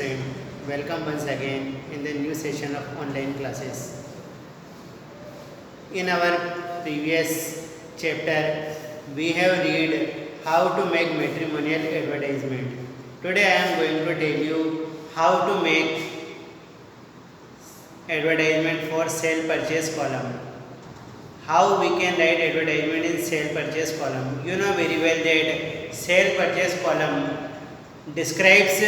student, welcome once again in the new session of online classes. In our previous chapter, we have read how to make matrimonial advertisement. Today I am going to tell you how to make advertisement for sale purchase column. How we can write advertisement in sale purchase column. You know very well that sale purchase column describes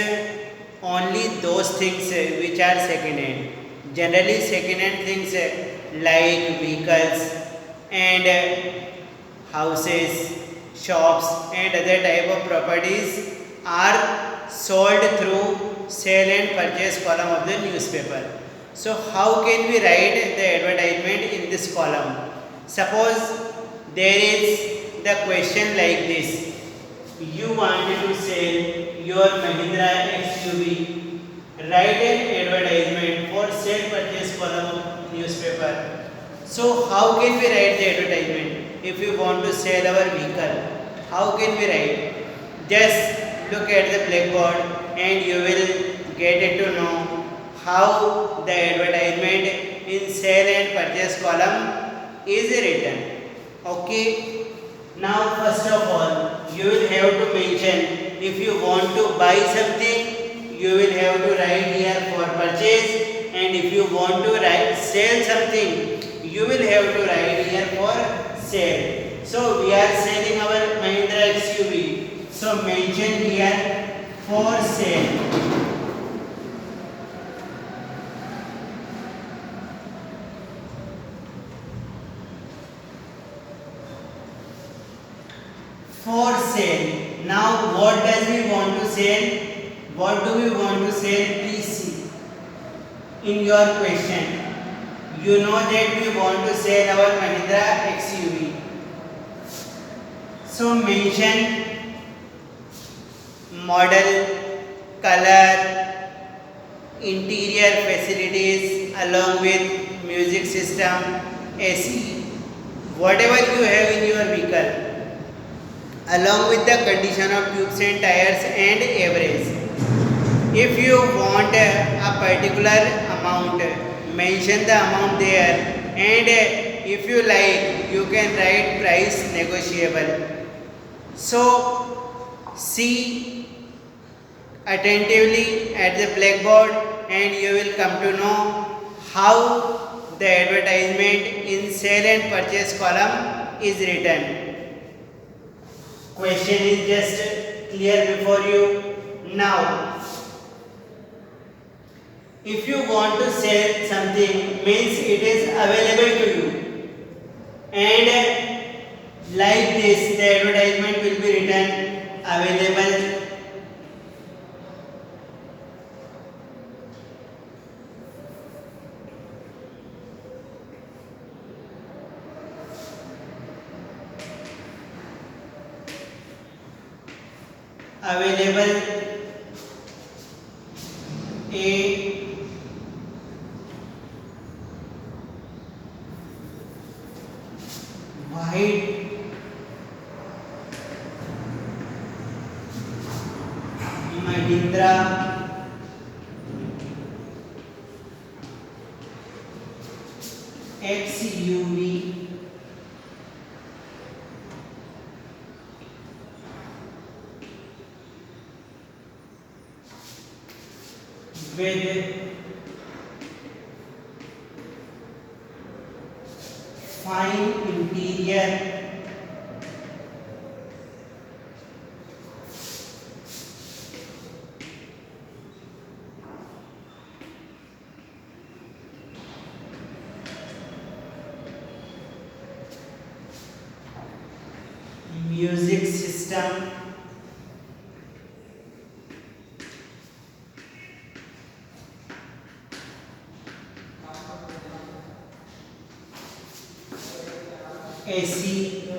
only those things which are second hand. Generally, second hand things like vehicles and houses, shops, and other type of properties are sold through sale and purchase column of the newspaper. So, how can we write the advertisement in this column? Suppose there is the question like this: you wanted to sell your Mahindra XUV, write an advertisement for sale purchase column of newspaper. So how can we write the advertisement? If you want to sell our vehicle, how can we write? Just look at the blackboard and you will get it to know how the advertisement in sale and purchase column is written. Okay. Now first of all, you will have to mention if you want to buy something, you will have to write here for purchase, and if you want to sell something, you will have to write here for sale. So we are selling our Mahindra XUV. So mention here for sale. For sale. Now what does we want to sell? What do we want to sell? Please see in your question. You know that we want to sell our Mahindra XUV. So mention model, color, interior facilities along with music system, AC, whatever you have in your vehicle, along with the condition of tubes and tires and average. If you want a particular amount, mention the amount there, and if you like, you can write price negotiable. So see attentively at the blackboard and you will come to know how the advertisement in sale and purchase column is written. Question is just clear before you. Now, if you want to sell something, means it is available to you, and like this, the advertisement will be written available. Available a white Mahindra XUV with fine interior, music system, AC,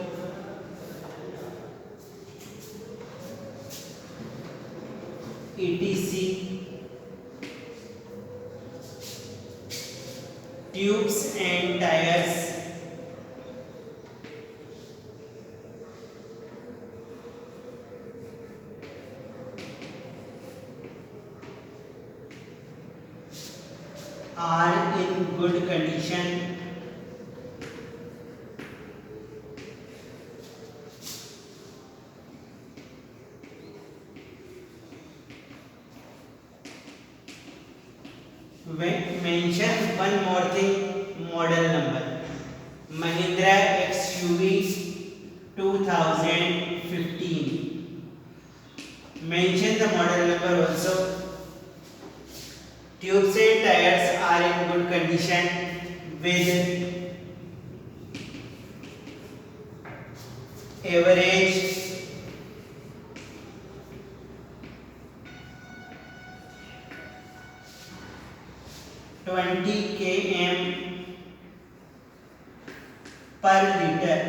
ETC, tubes and tires, are in good condition. Mention one more thing, model number. Mahindra XUV 2015. Mention the model number also. Tube set tires are in good condition with average 20 km per liter.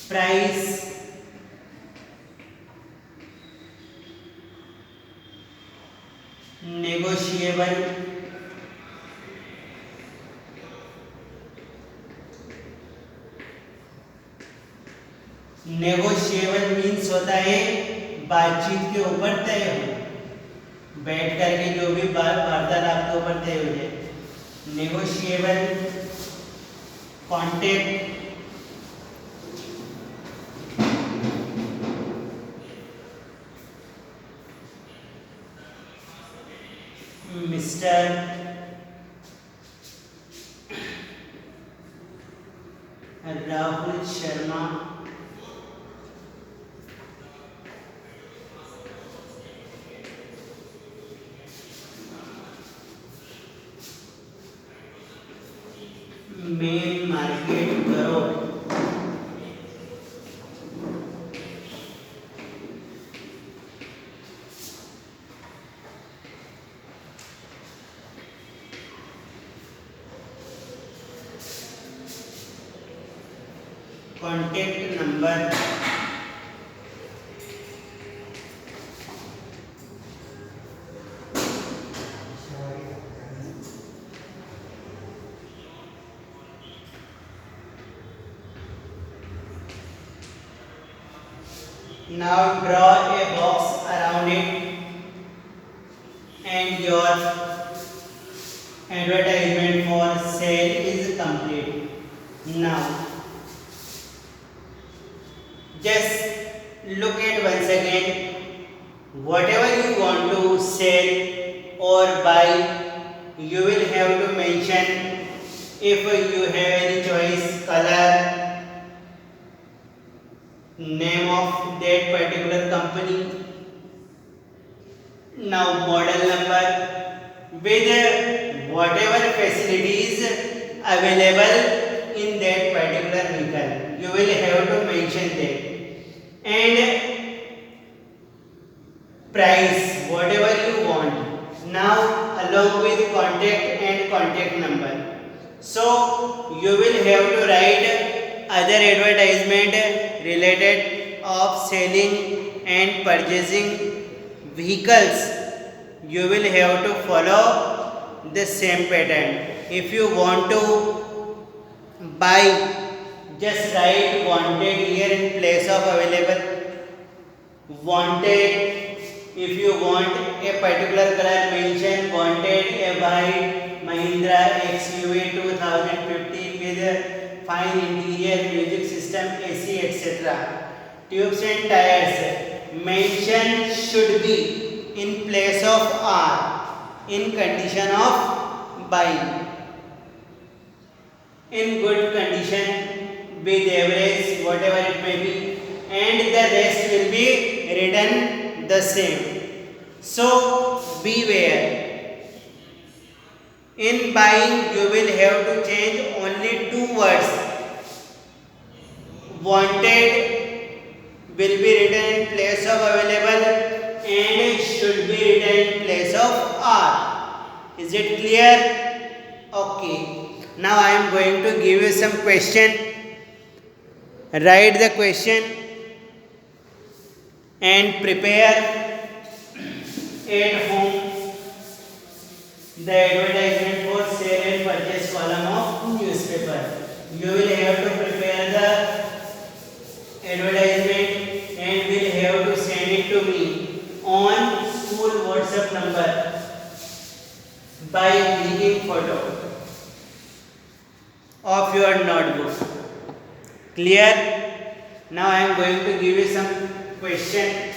Price negotiable. Negotiable means होता है बातचीत के ऊपर तय हो, बैठ करके जो भी वार्तालाप के ऊपर तय हो जाए. Negotiable. Contact mister Rahul Sharma. Main market करो. Contact number now draw a box around it and your advertisement for sale is complete. Now just look at once again, whatever you want to sell or buy, you will have to mention, if you have any choice, color, name of that particular company, now model number with whatever facilities available in that particular vehicle, you will have to mention that, and price whatever you want, now along with contact and contact number. So you will have to write other advertisement related of selling and purchasing vehicles. You will have to follow the same pattern. If you want to buy, just write wanted here in place of available. Wanted. If you want a particular color, mention wanted a white Mahindra XUV 2015 with fine interior, music system, AC, etc. Tubes and tires, mention should be in place of are, in condition of buying, in good condition, with average, whatever it may be, and the rest will be written the same. So beware. In buying, you will have to change only two words. Wanted will be written in place of available and should be written in place of are. Is it clear? Okay. Now I am going to give you some question. Write the question and prepare at home the advertisement for sale and purchase column of newspaper. You will have to prepare the advertisement and will have to send it to me on school WhatsApp number by clicking photo of your notebook. Clear? Now I am going to give you some question.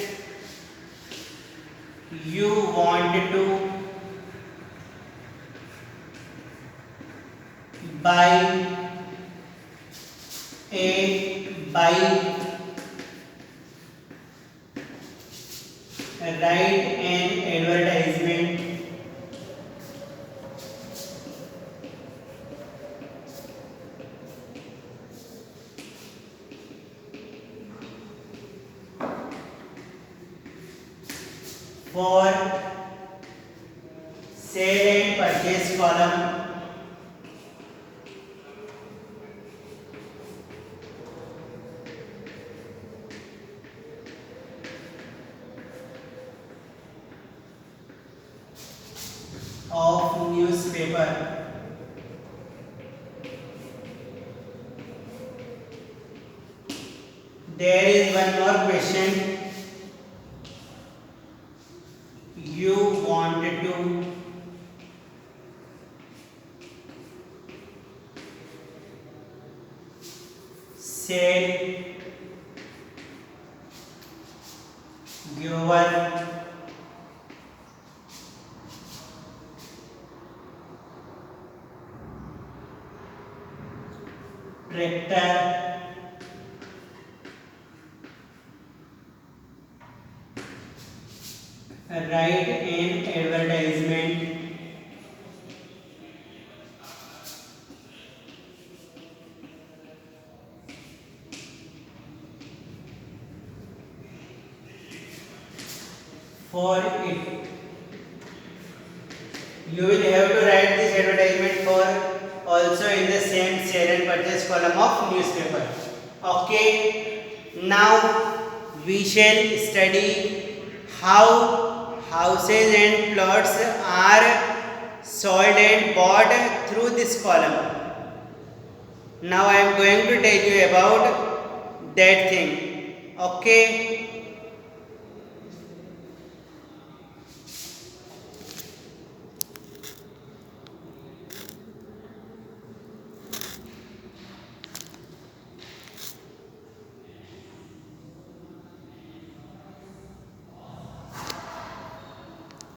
You want to buy a bike, write an advertisement for sale and purchase column of newspaper. There is one more question. You wanted to sell your tractor write an advertisement for it. You will have to write this advertisement for also in the same sale and purchase column of newspaper. Okay, now we shall study how houses and plots are sold and bought through this column. Now I am going to tell you about that thing. Okay.